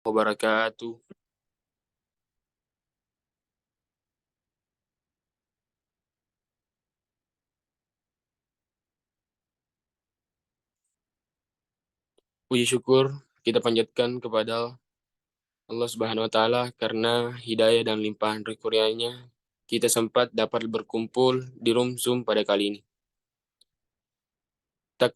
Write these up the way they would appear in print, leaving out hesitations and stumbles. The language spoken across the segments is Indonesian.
Wabarakatuh. Puji syukur kita panjatkan kepada Allah Subhanahu wa taala karena hidayah dan limpahan kurnia-Nya kita sempat dapat berkumpul di room Zoom pada kali ini. Tak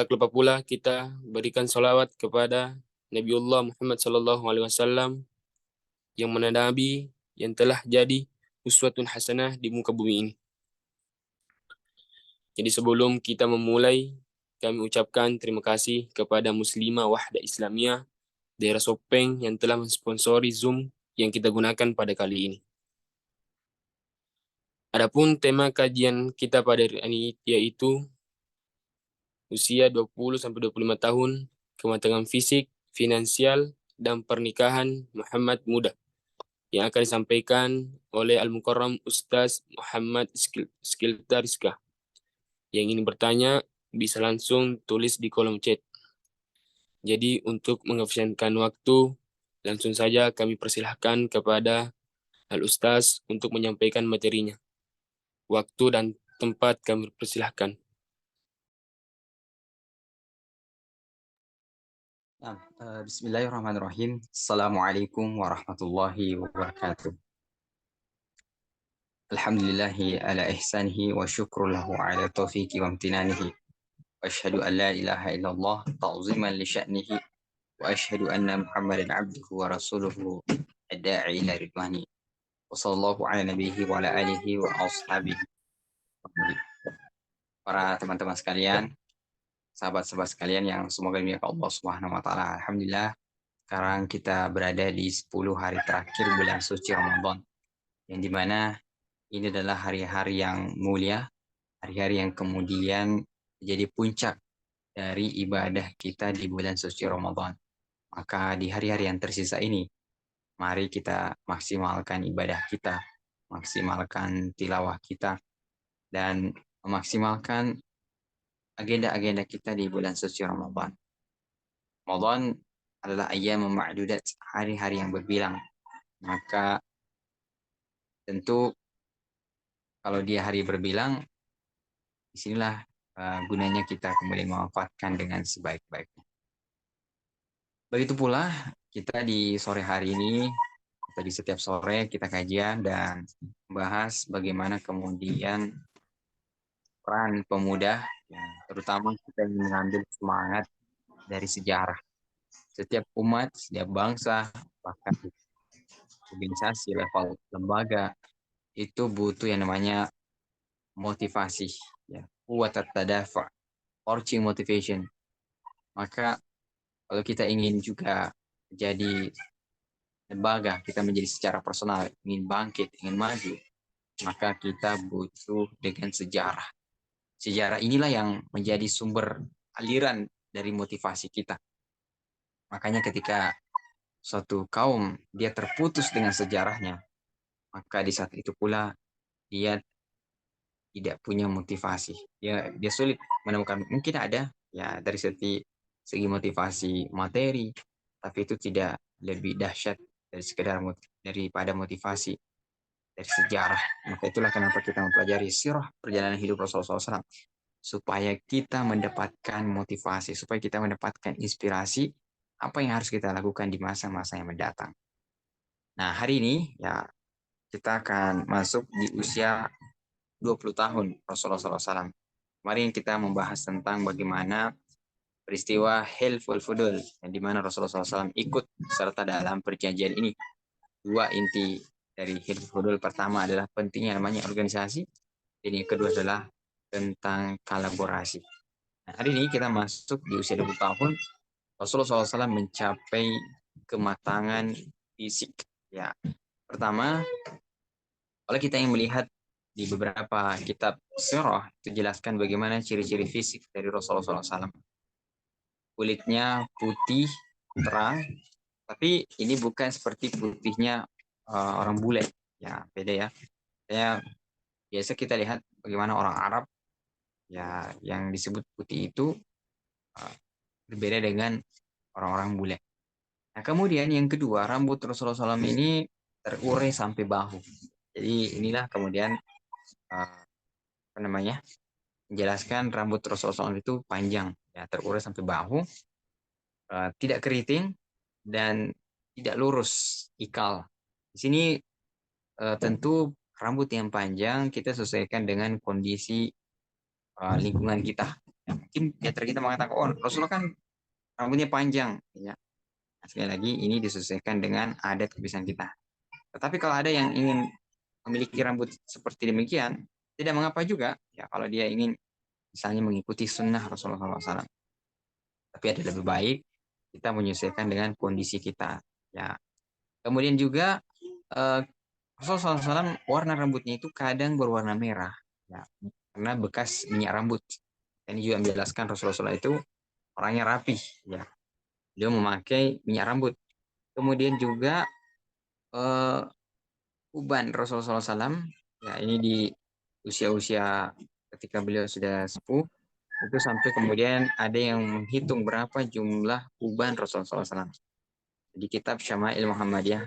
lupa pula kita berikan salawat kepada Nabiullah Muhammad sallallahu alaihi wasallam yang mana nabi yang telah jadi uswatun hasanah di muka bumi ini. Jadi sebelum kita memulai, kami ucapkan terima kasih kepada Muslimah Wahda Islamiyah daerah Sopeng yang telah mensponsori Zoom yang kita gunakan pada kali ini. Adapun tema kajian kita pada hari ini yaitu usia 20-25 tahun, kematangan fisik, finansial, dan pernikahan Muhammad Muda yang akan disampaikan oleh Al-Mukarram Ustaz Muhammad Skiltariska. Yang ingin bertanya bisa langsung tulis di kolom chat. Jadi untuk mengefisienkan waktu, langsung saja kami persilahkan kepada Al-Ustaz untuk menyampaikan materinya. Waktu dan tempat kami persilahkan. Bismillahirrahmanirrahim. Assalamualaikum warahmatullahi wabarakatuh. Alhamdulillahi ala ihsanihi wa syukru lahu ala taufiqi wa amtinanihi. Wa ashhadu an la ilaha illallah ta'ziman li sya'nihi. Wa ashhadu anna Muhammadan abduhu wa rasuluhu ad-da'i ila ridwani. Wa sallallahu ala nabihi wa ala alihi wa ashabihi. Para teman-teman sekalian, sahabat-sahabat sekalian yang semoga dimuliakan Allah Subhanahu wa taala. Alhamdulillah, sekarang kita berada di 10 hari terakhir bulan suci Ramadan, yang dimana ini adalah hari-hari yang mulia, hari-hari yang kemudian menjadi puncak dari ibadah kita di bulan suci Ramadan. Maka di hari-hari yang tersisa ini, mari kita maksimalkan ibadah kita, maksimalkan tilawah kita, dan memaksimalkan agenda-agenda kita di bulan suci Ramadan. Ramadan adalah ayyam ma'dudat, hari-hari yang berbilang. Maka tentu kalau dia hari berbilang, disinilah gunanya kita kemudian memanfaatkan dengan sebaik-baiknya. Begitu pula kita di sore hari ini, atau di setiap sore kita kajian dan membahas bagaimana kemudian peran pemuda, ya, terutama kita ingin mengambil semangat dari sejarah. Setiap umat, setiap bangsa, bahkan organisasi level lembaga, itu butuh yang namanya motivasi, ya, kuat tadafa, orching motivation. Maka kalau kita ingin juga jadi lembaga, kita menjadi secara personal, ingin bangkit, ingin maju, maka kita butuh dengan sejarah. Sejarah inilah yang menjadi sumber aliran dari motivasi kita. Makanya ketika suatu kaum dia terputus dengan sejarahnya, maka di saat itu pula dia tidak punya motivasi. Dia sulit menemukan, mungkin ada ya dari segi motivasi materi, tapi itu tidak lebih dahsyat dari sekedar daripada motivasi dari sejarah. Maka itulah kenapa kita mempelajari sirah perjalanan hidup Rasulullah SAW, supaya kita mendapatkan motivasi, supaya kita mendapatkan inspirasi apa yang harus kita lakukan di masa-masa yang mendatang. Nah, hari ini ya kita akan masuk di usia 20 tahun Rasulullah SAW. Kemarin kita membahas tentang bagaimana peristiwa Hilful Fudul, yang dimana Rasulullah SAW ikut serta dalam perjanjian ini. Dua inti dari Hilful Fudul, pertama adalah pentingnya namanya organisasi, dan yang kedua adalah tentang kolaborasi. Nah, hari ini kita masuk di usia 20 tahun, Rasulullah SAW mencapai kematangan fisik. Ya, pertama, kalau kita yang melihat di beberapa kitab sirah, itu jelaskan bagaimana ciri-ciri fisik dari Rasulullah SAW. Kulitnya putih, terang, tapi ini bukan seperti putihnya orang bule. Ya, beda ya. Ya, biasa kita lihat bagaimana orang Arab ya yang disebut putih itu berbeda dengan orang-orang bule. Nah, kemudian yang kedua, rambut Rasulullah SAW ini terurai sampai bahu. Jadi inilah kemudian apa namanya, menjelaskan rambut Rasulullah SAW itu panjang, ya terurai sampai bahu, tidak keriting dan tidak lurus, ikal. Di sini tentu rambut yang panjang kita sesuaikan dengan kondisi lingkungan kita. Ya, mungkin di antara kita mengatakan, oh Rasulullah kan rambutnya panjang, ya. Nah, sekali lagi ini disesuaikan dengan adat kebiasaan kita. Tetapi kalau ada yang ingin memiliki rambut seperti demikian, tidak mengapa juga, ya kalau dia ingin misalnya mengikuti sunnah Rasulullah SAW. Tapi ada lebih baik kita menyesuaikan dengan kondisi kita. Ya, kemudian juga eh, Rasulullah SAW warna rambutnya itu kadang berwarna merah, ya, karena bekas minyak rambut. Ini juga menjelaskan Rasulullah SAW itu orangnya rapi, ya. Dia memakai minyak rambut. Kemudian juga eh, uban Rasulullah SAW, ya ini di usia-usia ketika beliau sudah sepuh, itu sampai kemudian ada yang menghitung berapa jumlah uban Rasulullah SAW. Di kitab Syama'il Muhammadiyah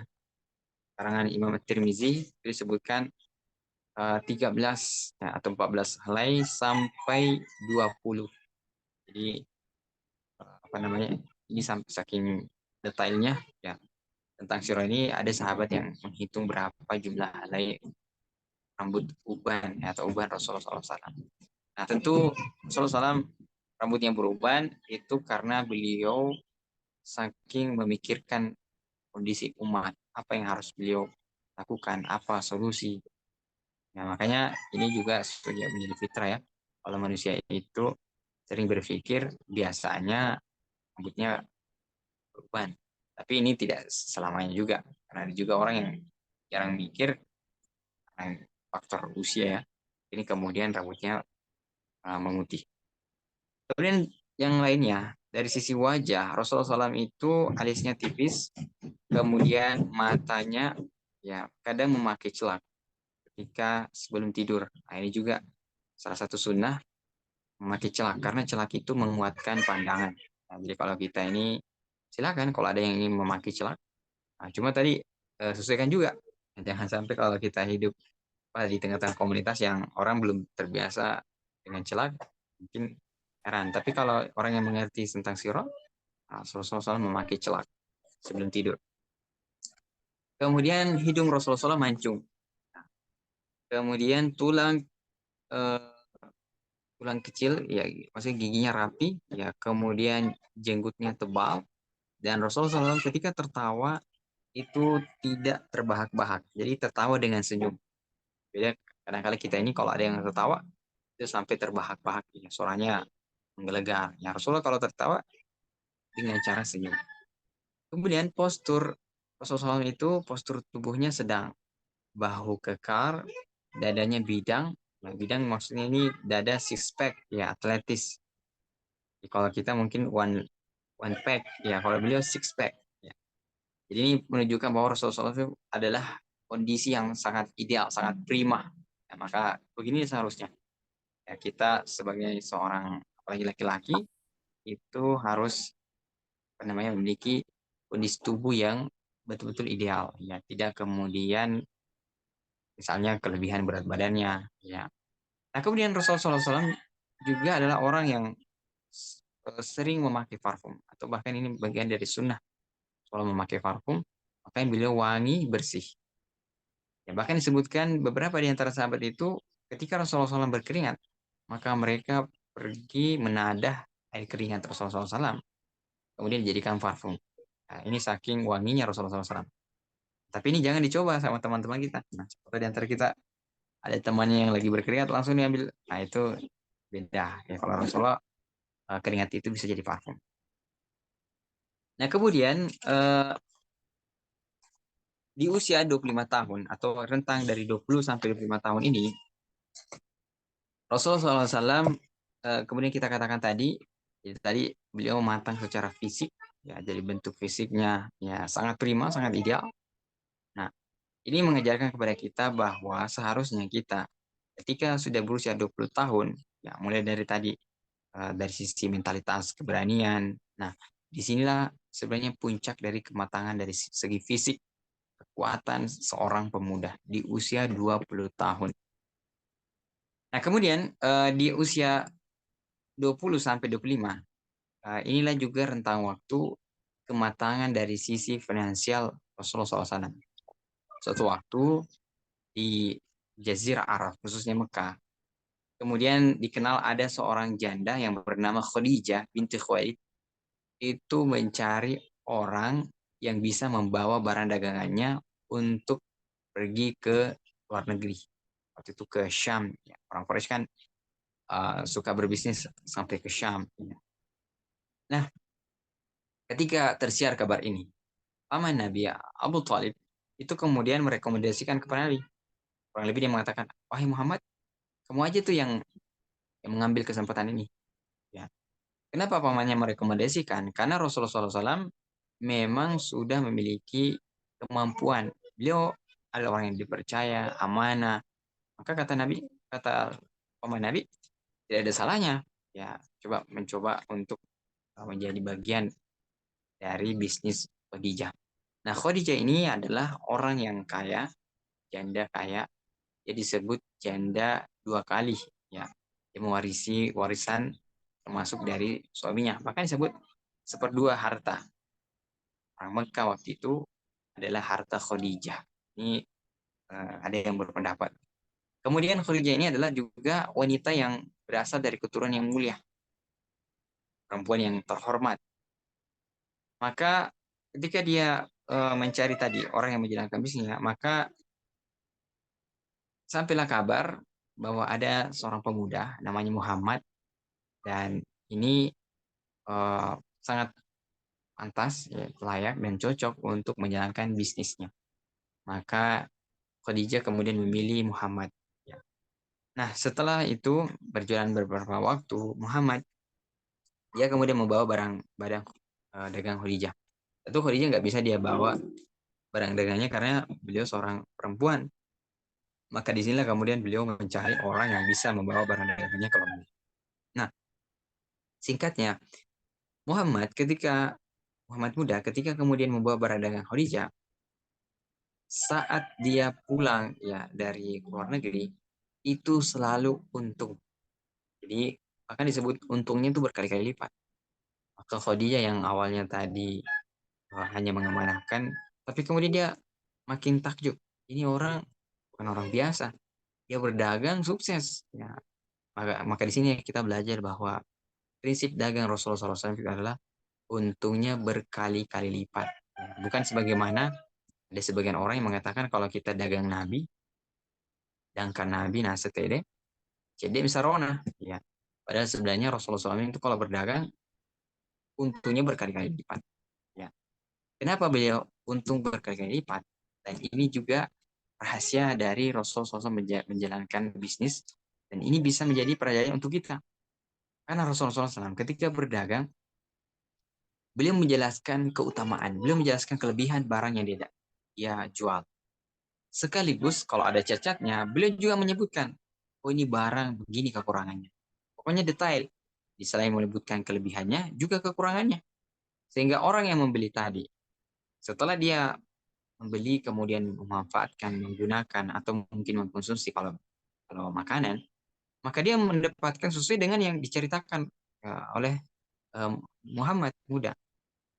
karangan Imam At-Tirmizi disebutkan 13 ya, atau 14 helai sampai 20. Jadi apa namanya? Ini sampai saking detailnya, ya. Tentang sirah ini ada sahabat yang menghitung berapa jumlah helai rambut uban, ya, atau uban Rasulullah SAW. Nah, tentu Rasulullah SAW rambut yang beruban itu karena beliau saking memikirkan kondisi umat, apa yang harus beliau lakukan, apa solusi. Nah, makanya ini juga sebagai menjadi fitrah, ya. Kalau manusia itu sering berpikir biasanya rambutnya beruban. Tapi ini tidak selamanya juga. Karena ada juga orang yang jarang mikir karena faktor usia, ya. Ini kemudian rambutnya memutih. Kemudian yang lainnya, dari sisi wajah, Rasulullah SAW itu alisnya tipis, kemudian matanya ya kadang memakai celak ketika sebelum tidur. Nah, ini juga salah satu sunnah memakai celak, karena celak itu menguatkan pandangan. Nah, jadi kalau kita ini silakan kalau ada yang ingin memakai celak. Nah, cuma tadi sesuaikan juga. Jangan sampai kalau kita hidup di tengah-tengah komunitas yang orang belum terbiasa dengan celak, mungkin heran. Tapi kalau orang yang mengerti tentang sirah, Rasulullah SAW memakai celak sebelum tidur. Kemudian hidung Rasulullah SAW mancung. Kemudian eh, tulang kecil, ya maksudnya giginya rapi, ya kemudian jenggotnya tebal, dan Rasulullah SAW ketika tertawa itu tidak terbahak-bahak, jadi tertawa dengan senyum. Beda kadang-kala kita ini kalau ada yang tertawa itu sampai terbahak-bahak, ya, suaranya menggelegar. Ya Rasulullah kalau tertawa dengan cara senyum. Kemudian postur Rasulullah SAW itu postur tubuhnya sedang, bahu kekar, dadanya bidang. Nah, bidang maksudnya ini dada six pack, ya atletis. Jadi kalau kita mungkin one pack, ya kalau beliau six pack. Ya. Jadi ini menunjukkan bahwa Rasulullah SAW adalah kondisi yang sangat ideal, sangat prima. Ya, maka begini seharusnya. Ya, kita sebagai seorang apalagi laki-laki itu harus apa namanya memiliki kondisi tubuh yang betul-betul ideal. Ya, tidak kemudian misalnya kelebihan berat badannya. Ya. Nah kemudian Rasulullah SAW juga adalah orang yang sering memakai parfum, atau bahkan ini bagian dari sunnah kalau memakai parfum, makanya beliau wangi bersih. Ya, bahkan disebutkan beberapa di antara sahabat itu ketika Rasulullah SAW berkeringat, maka mereka pergi menadah air keringat Rasulullah SAW, kemudian dijadikan parfum. Nah, ini saking wanginya Rasulullah SAW. Tapi ini jangan dicoba sama teman-teman kita. Nah, seperti di antara kita ada temannya yang lagi berkeringat langsung diambil. Nah, itu beda. Ya, kalau Rasulullah keringat itu bisa jadi parfum. Nah, kemudian di usia 25 tahun atau rentang dari 20 sampai 25 tahun ini, Rasulullah SAW kemudian kita katakan tadi, ya, tadi beliau matang secara fisik, ya, jadi bentuk fisiknya ya sangat prima, sangat ideal. Nah, ini mengajarkan kepada kita bahwa seharusnya kita ketika sudah berusia 20 tahun, ya mulai dari tadi dari sisi mentalitas, keberanian. Nah, disinilah sebenarnya puncak dari kematangan dari segi fisik, kekuatan seorang pemuda di usia 20 tahun. Nah, kemudian di usia 20 sampai 25, inilah juga rentang waktu kematangan dari sisi finansial Rasulullah SAW. Suatu waktu di Jazirah Arab, khususnya Mekah, kemudian dikenal ada seorang janda yang bernama Khadijah binti Khuwailid, itu mencari orang yang bisa membawa barang dagangannya untuk pergi ke luar negeri. Waktu itu ke Syam. Ya, orang Quraisy kan suka berbisnis sampai ke Syam. Ya. Nah, ketika tersiar kabar ini, paman Nabi Abu Thalib itu kemudian merekomendasikan kepada Nabi. Kurang lebih dia mengatakan, wahai Muhammad, kamu aja tuh yang mengambil kesempatan ini. Ya. Kenapa pamannya merekomendasikan? Karena Rasulullah SAW memang sudah memiliki kemampuan. Beliau adalah orang yang dipercaya, amanah. Maka kata Nabi, kata paman Nabi, tidak ada salahnya. Ya, mencoba untuk menjadi bagian dari bisnis Khadijah. Nah, Khadijah ini adalah orang yang kaya, janda kaya. Dia disebut janda dua kali. Ya, dia mewarisi warisan termasuk dari suaminya. Bahkan disebut seperdua harta. Orang Mekah waktu itu adalah harta Khadijah. Ini ada yang berpendapat. Kemudian Khadijah ini adalah juga wanita yang berasal dari keturunan yang mulia. Perempuan yang terhormat. Maka ketika dia mencari tadi orang yang menjalankan bisnisnya, maka sampailah kabar bahwa ada seorang pemuda namanya Muhammad dan ini sangat pantas, ya, layak dan cocok untuk menjalankan bisnisnya. Maka Khadijah kemudian memilih Muhammad. Ya. Nah, setelah itu berjalan beberapa waktu, Muhammad dia kemudian membawa barang dagang Khadijah. Tentu Khadijah nggak bisa dia bawa barang dagangnya karena beliau seorang perempuan. Maka di sinilah kemudian beliau mencari orang yang bisa membawa barang dagangnya ke luar negeri. Nah, singkatnya, Muhammad muda ketika kemudian membawa barang dagang Khadijah, saat dia pulang ya dari luar negeri, itu selalu untung. Jadi akan disebut untungnya itu berkali-kali lipat. Maka Khadijah yang awalnya tadi hanya mengamanahkan, tapi kemudian dia makin takjub. Ini orang bukan orang biasa. Dia berdagang sukses. Ya, maka di sini kita belajar bahwa prinsip dagang Rasulullah SAW itu adalah untungnya berkali-kali lipat. Ya, bukan sebagaimana ada sebagian orang yang mengatakan kalau kita dagang Nabi, sedangkan Nabi nasetede, jadi bisa rona. Ya. Padahal sebenarnya Rasulullah SAW itu kalau berdagang, untungnya berkali-kali lipat. Ya. Kenapa beliau untung berkali-kali lipat? Dan ini juga rahasia dari Rasulullah SAW menjalankan bisnis. Dan ini bisa menjadi perayaan untuk kita. Karena Rasulullah SAW ketika berdagang, beliau menjelaskan keutamaan. Beliau menjelaskan kelebihan barang yang dia jual. Sekaligus kalau ada cacatnya, beliau juga menyebutkan, oh ini barang begini kekurangannya. Pokoknya detail. Selain menyebutkan kelebihannya, juga kekurangannya. Sehingga orang yang membeli tadi, setelah dia membeli kemudian memanfaatkan, menggunakan, atau mungkin mengkonsumsi kalau makanan, maka dia mendapatkan sesuai dengan yang diceritakan oleh Muhammad muda.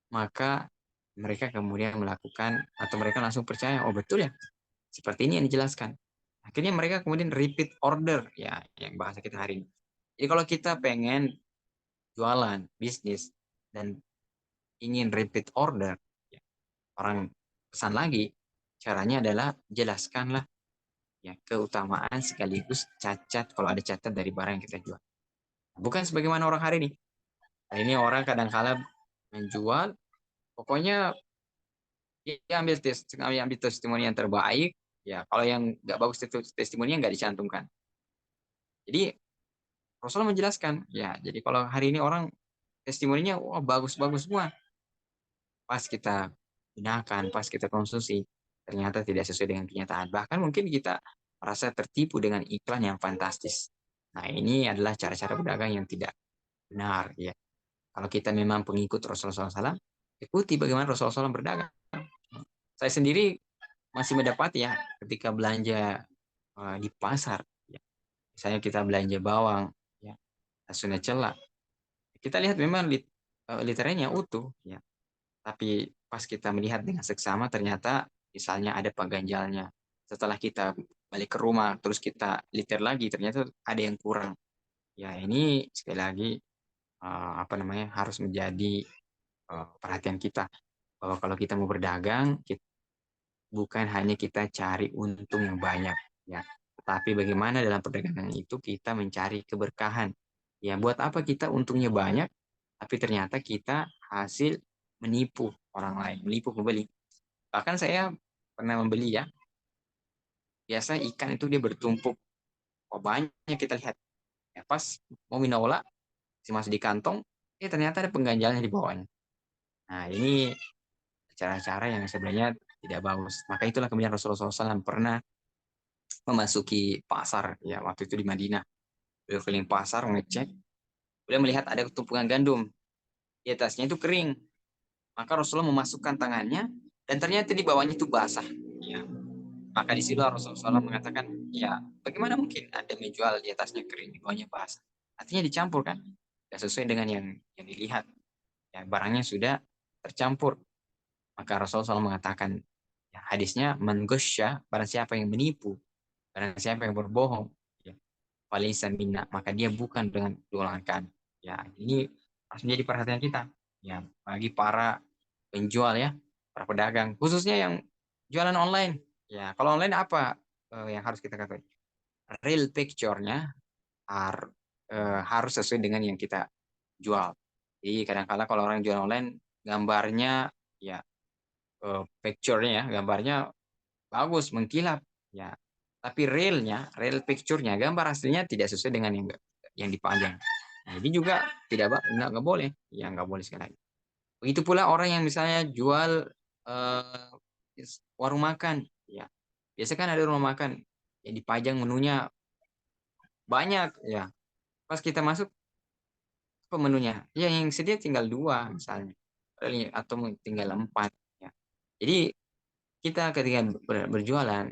Maka mereka kemudian melakukan atau mereka langsung percaya, oh betul ya, seperti ini yang dijelaskan. Akhirnya mereka kemudian repeat order, ya, yang bahasa kita hari ini. Jadi kalau kita pengen jualan, bisnis, dan ingin repeat order, ya, orang pesan lagi, caranya adalah jelaskanlah ya keutamaan sekaligus cacat kalau ada cacat dari barang yang kita jual. Bukan sebagaimana orang hari ini. Hari ini orang kadang-kala menjual, pokoknya dia ambil testimoni yang terbaik, ya kalau yang nggak bagus testimoninya nggak dicantumkan. Jadi Rasulullah menjelaskan, ya jadi kalau hari ini orang testimoninya wah bagus-bagus semua, pas kita gunakan, pas kita konsumsi, ternyata tidak sesuai dengan kenyataan. Bahkan mungkin kita merasa tertipu dengan iklan yang fantastis. Nah, ini adalah cara-cara berdagang yang tidak benar. Ya. Kalau kita memang pengikut Rasulullah SAW, ikuti bagaimana Rasulullah SAW berdagang. Saya sendiri masih mendapat ya ketika belanja di pasar. Ya. Misalnya kita belanja bawang, ya, Sunda Cela. Kita lihat memang literainya utuh, ya. Tapi pas kita melihat dengan seksama ternyata misalnya ada pengganjalnya. Setelah kita balik ke rumah, terus kita liter lagi, ternyata ada yang kurang. Ya ini sekali lagi apa namanya harus menjadi perhatian kita bahwa kalau kita mau berdagang, bukan hanya kita cari untung yang banyak, ya. Tetapi bagaimana dalam perdagangan itu kita mencari keberkahan. Ya, buat apa kita untungnya banyak, tapi ternyata kita hasil menipu orang lain, menipu pembeli. Bahkan saya pernah membeli ya, biasa ikan itu dia bertumpuk, oh banyak kita lihat. Ya, pas mau minaola, si masuk di kantong, ternyata ada pengganjalnya di bawahnya. Nah, ini cara-cara yang sebenarnya tidak bagus. Maka itulah kemudian Rasulullah SAW pernah memasuki pasar ya waktu itu di Madinah. Beliau keliling pasar ngecek, beliau melihat ada tumpukan gandum di atasnya itu kering. Maka Rasulullah memasukkan tangannya dan ternyata di bawahnya itu basah. Ya. Maka di situ Rasulullah SAW mengatakan, ya bagaimana mungkin Anda menjual di atasnya kering, di bawahnya basah? Artinya dicampur kan? Tidak sesuai dengan yang dilihat. Ya, barangnya sudah tercampur. Maka Rasulullah SAW mengatakan, ya, hadisnya, man ghasya, barang siapa yang menipu, barang siapa yang berbohong, ya, falaysa minna, maka dia bukan dengan golongan kami. Ya, ini harus menjadi perhatian kita. Ya, bagi para penjual ya, para pedagang, khususnya yang jualan online. Ya, kalau online apa yang harus kita ketahui? Real picture-nya harus sesuai dengan yang kita jual. Jadi kadang-kala kalau orang jual online, gambarnya ya picture-nya ya, gambarnya bagus, mengkilap. Ya, tapi real picture-nya, gambar aslinya tidak sesuai dengan yang dipajang. Nah, ini juga nggak boleh, ya nggak boleh sekali lagi. Begitu pula orang yang misalnya jual eh, warung makan, ya biasa kan ada rumah makan yang dipajang menunya banyak, ya pas kita masuk apa menunya, ya yang sedia tinggal dua misalnya, atau tinggal empat, ya. Jadi kita ketika berjualan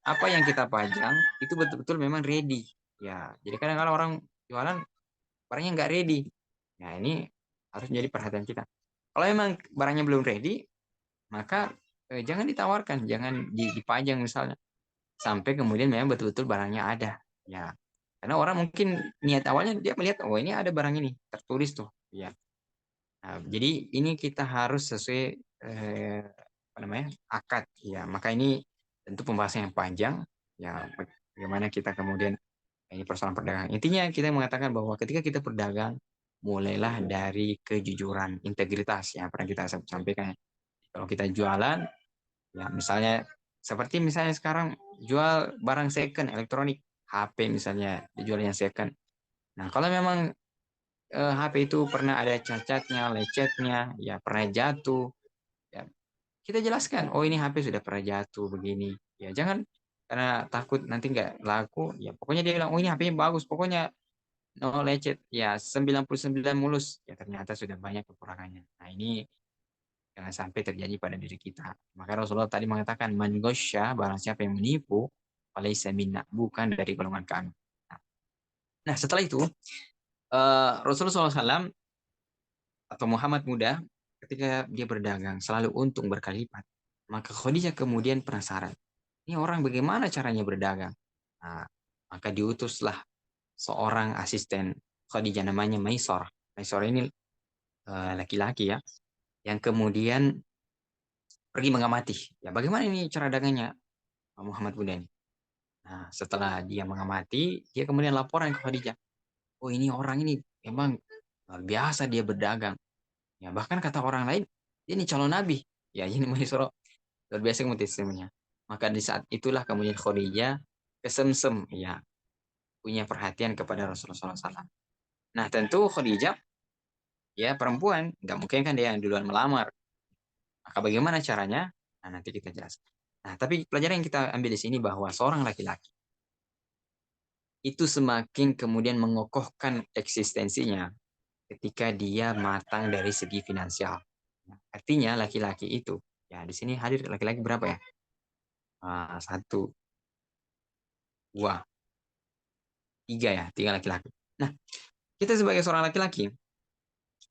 apa yang kita pajang itu betul-betul memang ready, ya. Jadi kadang-kadang orang jualan barangnya nggak ready, nah ini harus menjadi perhatian kita. Kalau memang barangnya belum ready, maka jangan ditawarkan, jangan dipajang misalnya sampai kemudian memang betul-betul barangnya ada, ya. Karena orang mungkin niat awalnya dia melihat oh ini ada barang ini tertulis tuh, ya. Nah, jadi ini kita harus sesuai apa namanya akad, ya. Maka ini tentu pembahasan yang panjang, ya. Bagaimana kita kemudian ini persoalan perdagangan. Intinya kita mengatakan bahwa ketika kita berdagang, mulailah dari kejujuran, integritas yang pernah kita sampaikan. Kalau kita jualan, ya misalnya seperti misalnya sekarang jual barang second elektronik, HP misalnya dijual yang second. Nah, kalau memang HP itu pernah ada cacatnya, lecetnya, ya pernah jatuh, ya kita jelaskan, oh ini HP sudah pernah jatuh begini. Ya jangan karena takut nanti nggak laku, ya pokoknya dia bilang, oh ini HP-nya bagus, pokoknya no lecet, ya 99 mulus, ya ternyata sudah banyak kekurangannya. Nah ini jangan sampai terjadi pada diri kita. Maka Rasulullah tadi mengatakan, man ghasya, barang siapa yang menipu, falaysa minna, bukan dari golongan kami. Nah setelah itu, Rasulullah SAW atau Muhammad muda, ketika dia berdagang selalu untung berkali lipat. Maka Khadijah kemudian penasaran, ini orang bagaimana caranya berdagang? Nah, maka diutuslah seorang asisten Khadijah namanya Maisar. Maisar ini laki-laki ya, yang kemudian pergi mengamati. Ya, bagaimana ini cara dagangnya Muhammad muda ini? Nah, setelah dia mengamati, dia kemudian laporan ke Khadijah. Oh, ini orang ini memang luar biasa dia berdagang. Ya, bahkan kata orang lain, ini calon nabi. Ya, ini Maisar luar biasa motivasinya. Maka di saat itulah kemudian Khadijah kesemsem, ya, punya perhatian kepada Rasulullah SAW. Nah, tentu Khadijah, ya perempuan, nggak mungkin kan dia yang duluan melamar. Maka bagaimana caranya? Nah, nanti kita jelaskan. Nah, tapi pelajaran yang kita ambil di sini bahwa seorang laki-laki itu semakin kemudian mengokohkan eksistensinya ketika dia matang dari segi finansial. Artinya laki-laki itu, ya di sini hadir laki-laki berapa ya? Satu, dua, tiga ya, tiga laki-laki. Nah, kita sebagai seorang laki-laki,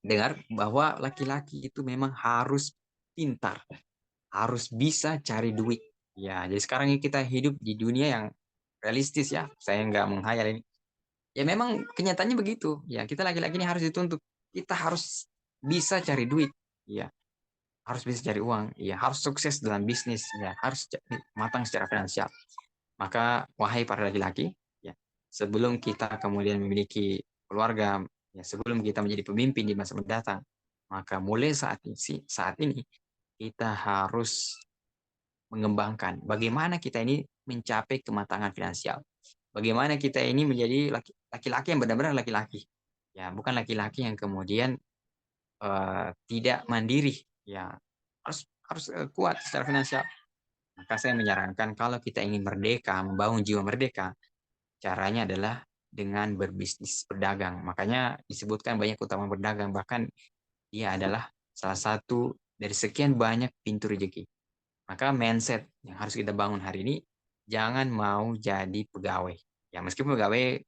dengar bahwa laki-laki itu memang harus pintar, harus bisa cari duit. Ya, jadi sekarang ini kita hidup di dunia yang realistis ya. Saya nggak menghayal ini. Ya memang kenyataannya begitu. Ya, kita laki-laki ini harus dituntut. Kita harus bisa cari duit. Ya, harus bisa cari uang. Ya, harus sukses dalam bisnis. Ya, harus matang secara finansial. Maka, wahai para laki-laki, ya, sebelum kita kemudian memiliki keluarga, ya, sebelum kita menjadi pemimpin di masa mendatang, maka mulai saat ini kita harus mengembangkan bagaimana kita ini mencapai kematangan finansial. Bagaimana kita ini menjadi laki-laki yang benar-benar laki-laki. Ya, bukan laki-laki yang kemudian tidak mandiri. Ya, harus harus kuat secara finansial. Maka saya menyarankan kalau kita ingin merdeka, membangun jiwa merdeka, caranya adalah dengan berbisnis, berdagang. Makanya disebutkan banyak utama berdagang, bahkan dia adalah salah satu dari sekian banyak pintu rezeki. Maka mindset yang harus kita bangun hari ini, jangan mau jadi pegawai. Ya meskipun pegawai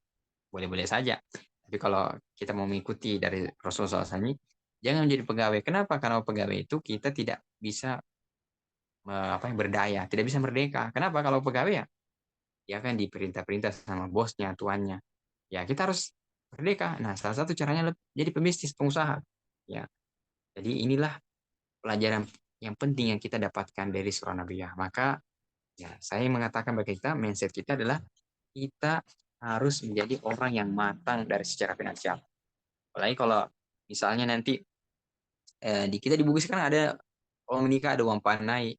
boleh-boleh saja. Tapi kalau kita mau mengikuti dari Rasulullah SAW, jangan menjadi pegawai. Kenapa? Karena pegawai itu kita tidak bisa berdaya, tidak bisa merdeka. Kenapa? Kalau pegawai ya, dia kan diperintah-perintah sama bosnya, tuannya. Ya kita harus merdeka. Nah, salah satu caranya jadi pebisnis, pengusaha. Ya, jadi inilah pelajaran yang penting yang kita dapatkan dari surah Nabi ya. Maka ya, saya mengatakan bagi kita, mindset kita adalah kita harus menjadi orang yang matang dari secara finansial. Apalagi kalau misalnya nanti di kita di buku sekarang ada kalau menikah ada uang panai.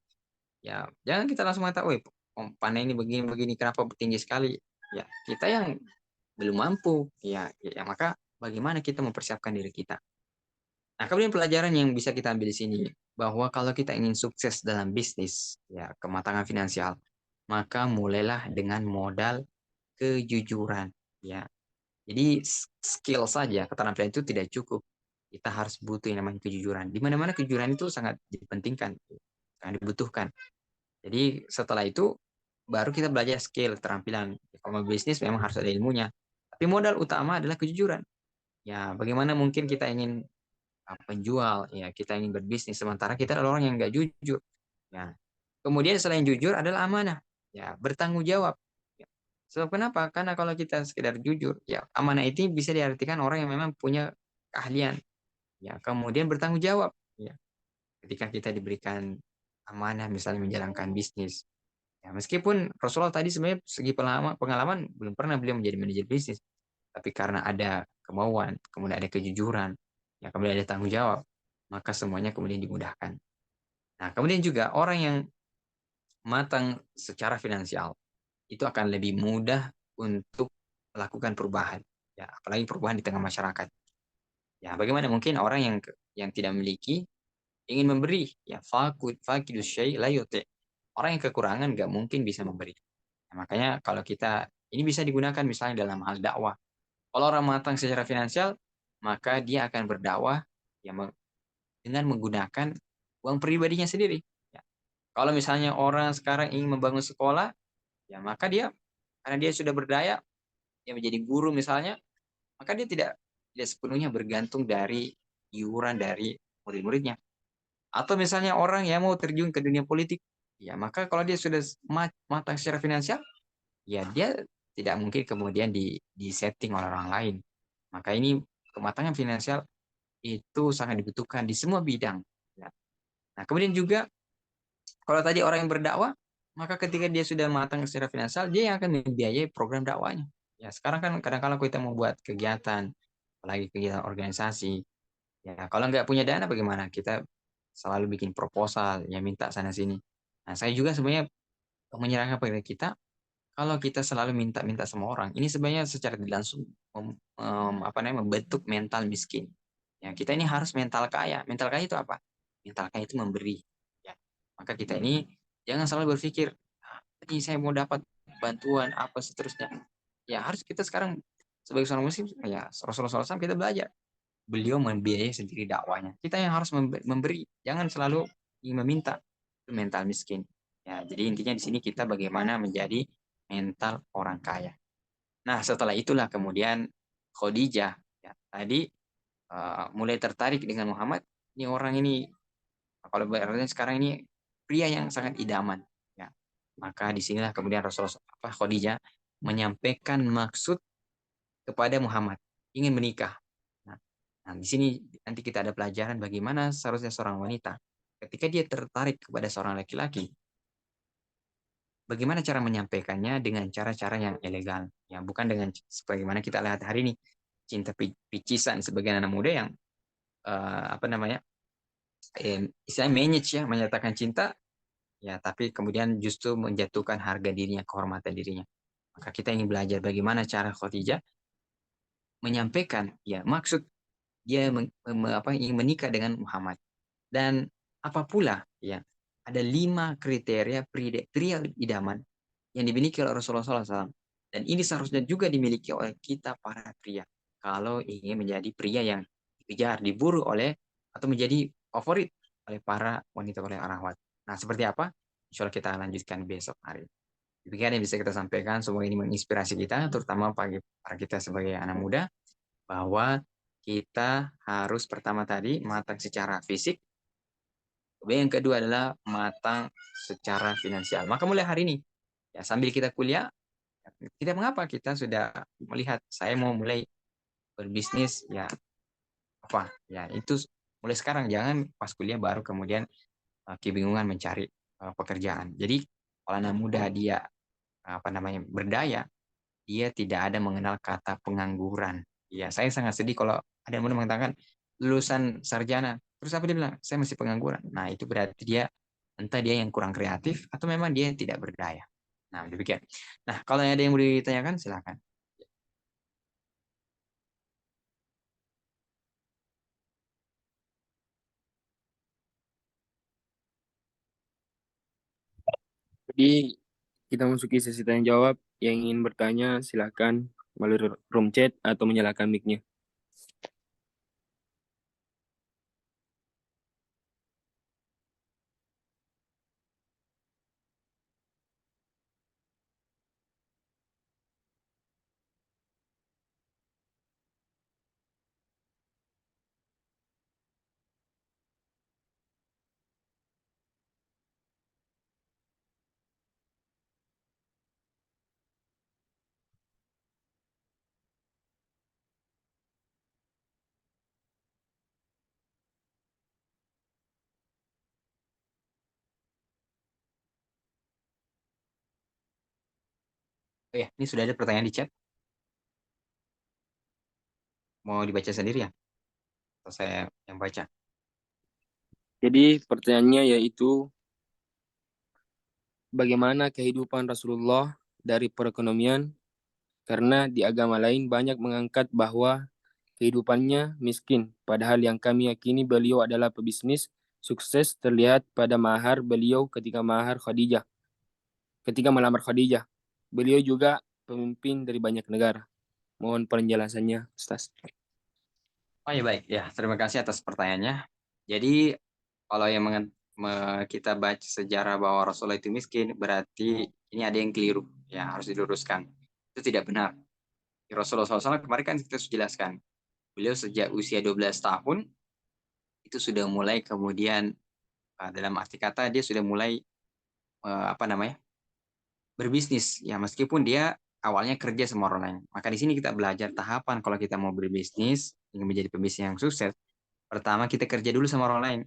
Ya, jangan kita langsung mengatakan, "Wih, uang panai ini begini-begini, kenapa tinggi sekali?" Ya, kita yang belum mampu. Ya, maka bagaimana kita mempersiapkan diri kita? Nah, kemudian pelajaran yang bisa kita ambil di sini bahwa kalau kita ingin sukses dalam bisnis, ya kematangan finansial, maka mulailah dengan modal kejujuran. Ya, jadi skill saja, keterampilan itu tidak cukup. Kita harus butuh yang namanya kejujuran. Di mana-mana kejujuran itu sangat dipentingkan, sangat dibutuhkan. Jadi setelah itu baru kita belajar skill, keterampilan. Kalau mau bisnis memang harus ada ilmunya. Tapi modal utama adalah kejujuran. Ya, bagaimana mungkin kita ingin penjual, ya kita ingin berbisnis sementara kita adalah orang yang nggak jujur. Ya, kemudian selain jujur adalah amanah, ya bertanggung jawab. Ya. Sebab kenapa? Karena kalau kita sekedar jujur, ya amanah itu bisa diartikan orang yang memang punya keahlian, ya kemudian bertanggung jawab. Ya, ketika kita diberikan amanah misalnya menjalankan bisnis, ya meskipun Rasulullah tadi sebenarnya segi pengalaman, pengalaman belum pernah beliau menjadi manajer bisnis, tapi karena ada kemauan, kemudian ada kejujuran, ya kemudian ada tanggung jawab, maka semuanya kemudian dimudahkan. Nah, kemudian juga orang yang matang secara finansial itu akan lebih mudah untuk melakukan perubahan. Ya, apalagi perubahan di tengah masyarakat. Ya, bagaimana mungkin orang yang tidak memiliki ingin memberi? Ya, fakidus syai la yuti. Orang yang kekurangan nggak mungkin bisa memberi. Nah, makanya kalau kita ini bisa digunakan misalnya dalam hal dakwah. Kalau orang matang secara finansial, maka dia akan berdakwah ya, dengan menggunakan uang pribadinya sendiri. Ya. Kalau misalnya orang sekarang ingin membangun sekolah, ya maka dia karena dia sudah berdaya, dia menjadi guru misalnya, maka dia tidak sepenuhnya bergantung dari iuran dari murid-muridnya. Atau misalnya orang yang mau terjun ke dunia politik, ya maka kalau dia sudah matang secara finansial, ya dia tidak mungkin kemudian di setting oleh orang lain. Maka ini kematangan finansial itu sangat dibutuhkan di semua bidang. Ya. Nah, kemudian juga kalau tadi orang yang berdakwah, maka ketika dia sudah matang secara finansial, dia yang akan membiayai program dakwanya. Ya, sekarang kan kadang-kadang kita mau buat kegiatan, apalagi kegiatan organisasi. Ya, kalau nggak punya dana bagaimana? Kita selalu bikin proposal, ya minta sana sini. Nah, saya juga sebenarnya menyarankan kepada kita, kalau kita selalu minta-minta sama orang, ini sebenarnya secara tidak langsung membentuk mental miskin. Ya, kita ini harus mental kaya. Mental kaya itu apa? Mental kaya itu memberi. Ya. Maka kita ini jangan selalu berpikir, ini saya mau dapat bantuan apa seterusnya. Ya harus kita sekarang sebagai seorang muslim, ya Rasulullah SAW kita belajar. beliau membiayai sendiri dakwanya. Kita yang harus memberi, jangan selalu ingin meminta. Itu mental miskin. Ya, jadi intinya di sini kita bagaimana menjadi mental orang kaya. Nah, setelah itulah kemudian Khadijah ya, tadi mulai tertarik dengan Muhammad. Ini orang ini, kalau berarti sekarang ini pria yang sangat idaman. Ya. Maka disinilah kemudian Rasulullah Khadijah menyampaikan maksud kepada Muhammad ingin menikah. Nah, nah, di sini nanti kita ada pelajaran bagaimana seharusnya seorang wanita ketika dia tertarik kepada seorang laki-laki, bagaimana cara menyampaikannya dengan cara-cara yang elegan, ya bukan dengan sebagaimana kita lihat hari ini cinta picisan sebagian anak muda yang apa namanya istilahnya manage ya menyatakan cinta ya tapi kemudian justru menjatuhkan harga dirinya kehormatan dirinya. Maka kita ingin belajar bagaimana cara Khadijah menyampaikan ya maksud dia ingin menikah dengan Muhammad. Dan apa pula ya ada 5 kriteria pria idaman yang dimiliki oleh Rasulullah SAW. Dan ini seharusnya juga dimiliki oleh kita para pria kalau ingin menjadi pria yang dikejar, diburu oleh atau menjadi favorit oleh para wanita oleh arawat. Nah seperti apa? Insya Allah kita lanjutkan besok hari. Demikian yang bisa kita sampaikan. Semoga ini menginspirasi kita, terutama bagi para kita sebagai anak muda, bahwa kita harus pertama tadi matang secara fisik, kemudian yang kedua adalah matang secara finansial. Maka mulai hari ini, ya sambil kita kuliah, tidak mengapa kita sudah melihat saya mau mulai berbisnis, ya apa, ya itu mulai sekarang jangan pas kuliah baru kemudian kebingungan mencari pekerjaan. Jadi kalau anak muda dia apa namanya berdaya, dia tidak ada mengenal kata pengangguran. Ya, saya sangat sedih kalau ada yang mengatakan lulusan sarjana, terus apa dia bilang? Saya masih pengangguran. Nah, itu berarti dia entah dia yang kurang kreatif atau memang dia yang tidak berdaya. Nah, demikian. Nah, kalau ada yang mau ditanyakan, silakan. Jadi kita masuki sesi tanya jawab. Yang ingin bertanya silakan melalui room chat atau menyalakan mic-nya. Oh ya, ini sudah ada pertanyaan di chat. Mau dibaca sendiri ya? Atau saya yang baca? Jadi pertanyaannya yaitu bagaimana kehidupan Rasulullah dari perekonomian karena di agama lain banyak mengangkat bahwa kehidupannya miskin, padahal yang kami yakini beliau adalah pebisnis sukses terlihat pada mahar beliau ketika melamar Khadijah. Beliau juga pemimpin dari banyak negara. Mohon penjelasannya, Ustaz. Oh ya baik, ya terima kasih atas pertanyaannya. Jadi kalau yang kita baca sejarah bahwa Rasulullah itu miskin, berarti ini ada yang keliru, ya harus diluruskan. Itu tidak benar. Rasulullah SAW kemarin kan kita sudah jelaskan, beliau sejak usia 12 tahun itu sudah mulai kemudian dalam arti kata dia sudah mulai apa namanya berbisnis, ya meskipun dia awalnya kerja sama orang lain. Maka di sini kita belajar tahapan kalau kita mau berbisnis ingin menjadi pebisnis yang sukses. Pertama kita kerja dulu sama orang lain,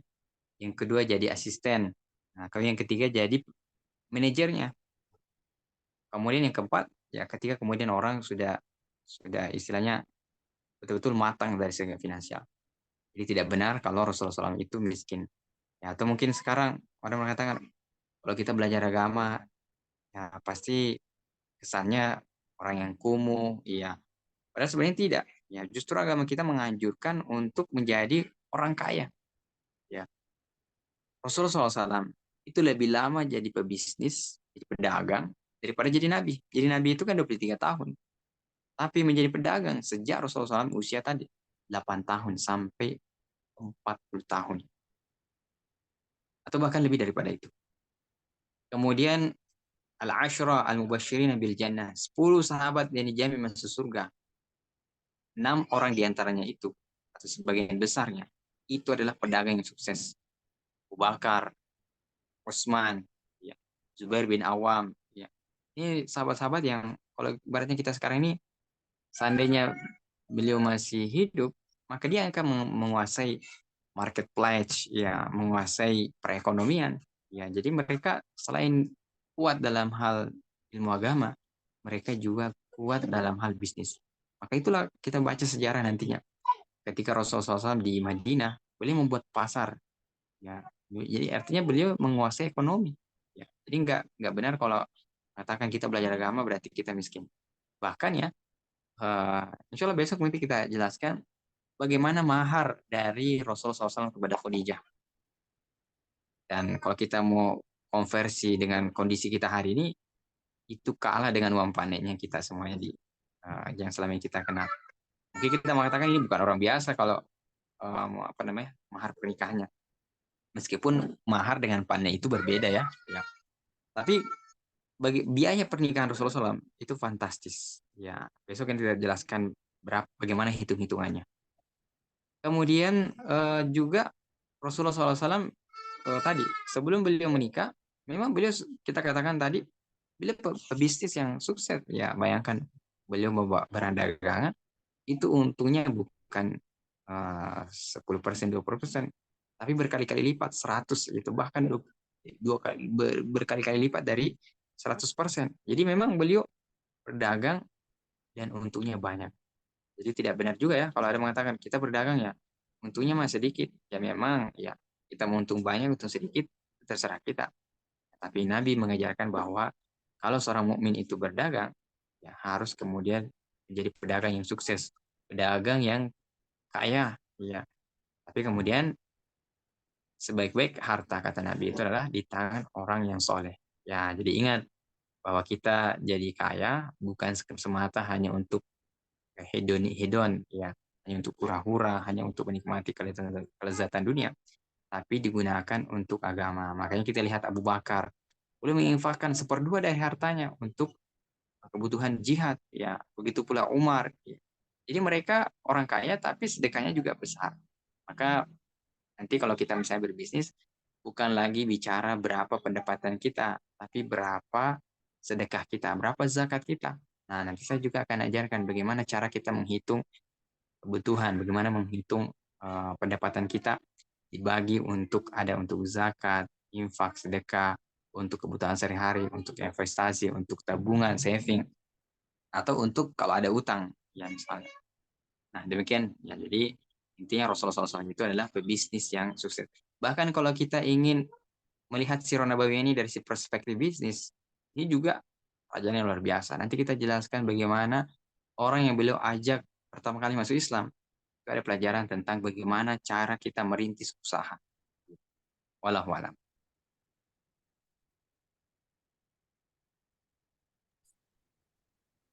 yang kedua jadi asisten, nah kalau yang ketiga jadi manajernya, kemudian yang keempat ya ketika kemudian orang sudah istilahnya betul-betul matang dari segi finansial. Jadi tidak benar kalau Rasulullah SAW itu miskin. Ya, atau mungkin sekarang orang mengatakan kalau kita belajar agama ya pasti kesannya orang yang kumuh, iya. Padahal sebenarnya tidak. Ya, justru agama kita menganjurkan untuk menjadi orang kaya. Ya, Rasulullah SAW itu lebih lama jadi pebisnis, jadi pedagang, daripada jadi nabi. Jadi nabi itu kan 23 tahun. Tapi menjadi pedagang sejak Rasulullah SAW usia tadi. 8 tahun sampai 40 tahun. Atau bahkan lebih daripada itu. Kemudian al-ashra al-mubasysyirin bil jannah. 10 sahabat yang dijamin masuk surga. 6 orang diantaranya itu, atau sebagian besarnya, itu adalah pedagang yang sukses. Abu Bakar, Utsman, ya, Zubair bin Awam. Ya. Ini sahabat-sahabat yang kalau ibaratnya kita sekarang ini, seandainya beliau masih hidup, maka dia akan menguasai marketplace, ya, menguasai perekonomian. Ya, jadi mereka selain kuat dalam hal ilmu agama, mereka juga kuat dalam hal bisnis. Maka itulah kita baca sejarah nantinya. Ketika Rasulullah SAW di Madinah, beliau membuat pasar. Ya, jadi artinya beliau menguasai ekonomi. Ya, jadi nggak benar kalau katakan kita belajar agama berarti kita miskin. Bahkan ya, insya Allah besok nanti kita jelaskan bagaimana mahar dari Rasulullah SAW kepada Khadijah. Dan kalau kita mau konversi dengan kondisi kita hari ini, itu kalah dengan uang panennya kita semuanya yang selama ini kita kenal. Mungkin kita mengatakan ini bukan orang biasa kalau apa namanya mahar pernikahannya. Meskipun mahar dengan panen itu berbeda ya. Tapi bagi biaya pernikahan Rasulullah SAW itu fantastis. Ya, besok kan kita jelaskan bagaimana hitung-hitungannya. Kemudian juga Rasulullah SAW tadi sebelum beliau menikah, memang beliau kita katakan tadi beliau pebisnis yang sukses. Ya, bayangkan beliau membawa barang dagangan itu untungnya bukan 10%, 20%, tapi berkali-kali lipat 100 itu bahkan berkali-kali lipat dari 100%. Jadi memang beliau berdagang dan untungnya banyak. Jadi tidak benar juga ya kalau ada mengatakan kita berdagang ya untungnya masih sedikit. Ya memang ya kita mau untung banyak untung sedikit terserah kita. Tapi Nabi mengajarkan bahwa kalau seorang mukmin itu berdagang ya harus kemudian menjadi pedagang yang sukses, pedagang yang kaya ya. Tapi kemudian sebaik-baik harta kata Nabi itu adalah di tangan orang yang soleh. Ya, jadi ingat bahwa kita jadi kaya bukan semata hanya untuk hedon ya, hanya untuk hura-hura, hanya untuk menikmati kelezatan dunia, tapi digunakan untuk agama. Makanya kita lihat Abu Bakar boleh menginfakkan 1/2 dari hartanya untuk kebutuhan jihad, ya. Begitu pula Umar. Ya. Jadi mereka orang kaya tapi sedekahnya juga besar. Maka nanti kalau kita misalnya berbisnis, bukan lagi bicara berapa pendapatan kita, tapi berapa sedekah kita, berapa zakat kita. Nah, nanti saya juga akan ajarkan bagaimana cara kita menghitung kebutuhan, bagaimana menghitung pendapatan kita dibagi untuk zakat, infak, sedekah, untuk kebutuhan sehari-hari, untuk investasi, untuk tabungan, saving, atau untuk kalau ada utang, ya misalnya. Nah, demikian. Ya, jadi intinya Rasulullah SAW itu adalah pebisnis yang sukses. Bahkan kalau kita ingin melihat Sirah Nabawi ini dari si perspektif bisnis, ini juga pelajaran yang luar biasa. Nanti kita jelaskan bagaimana orang yang beliau ajak pertama kali masuk Islam. Itu ada pelajaran tentang bagaimana cara kita merintis usaha. Wallahualam.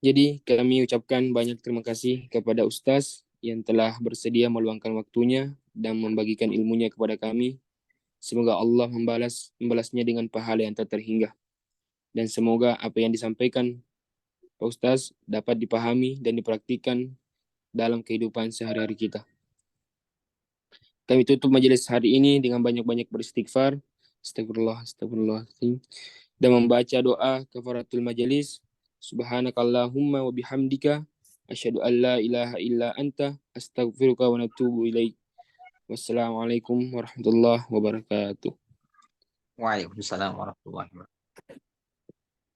Jadi kami ucapkan banyak terima kasih kepada Ustaz yang telah bersedia meluangkan waktunya dan membagikan ilmunya kepada kami. Semoga Allah membalasnya dengan pahala yang tak terhingga. Dan semoga apa yang disampaikan Pak Ustaz dapat dipahami dan dipraktikkan dalam kehidupan sehari-hari kita. Kami tutup majelis hari ini dengan banyak-banyak beristighfar. Astagfirullah, astagfirullah. Dan membaca doa kafaratul majelis. Subhanakallahumma wa bihamdika asyhadu an la ilaha illa anta astaghfiruka wa natubu ilaik. Wassalamualaikum warahmatullahi wabarakatuh. Waalaikumsalam warahmatullahi wabarakatuh.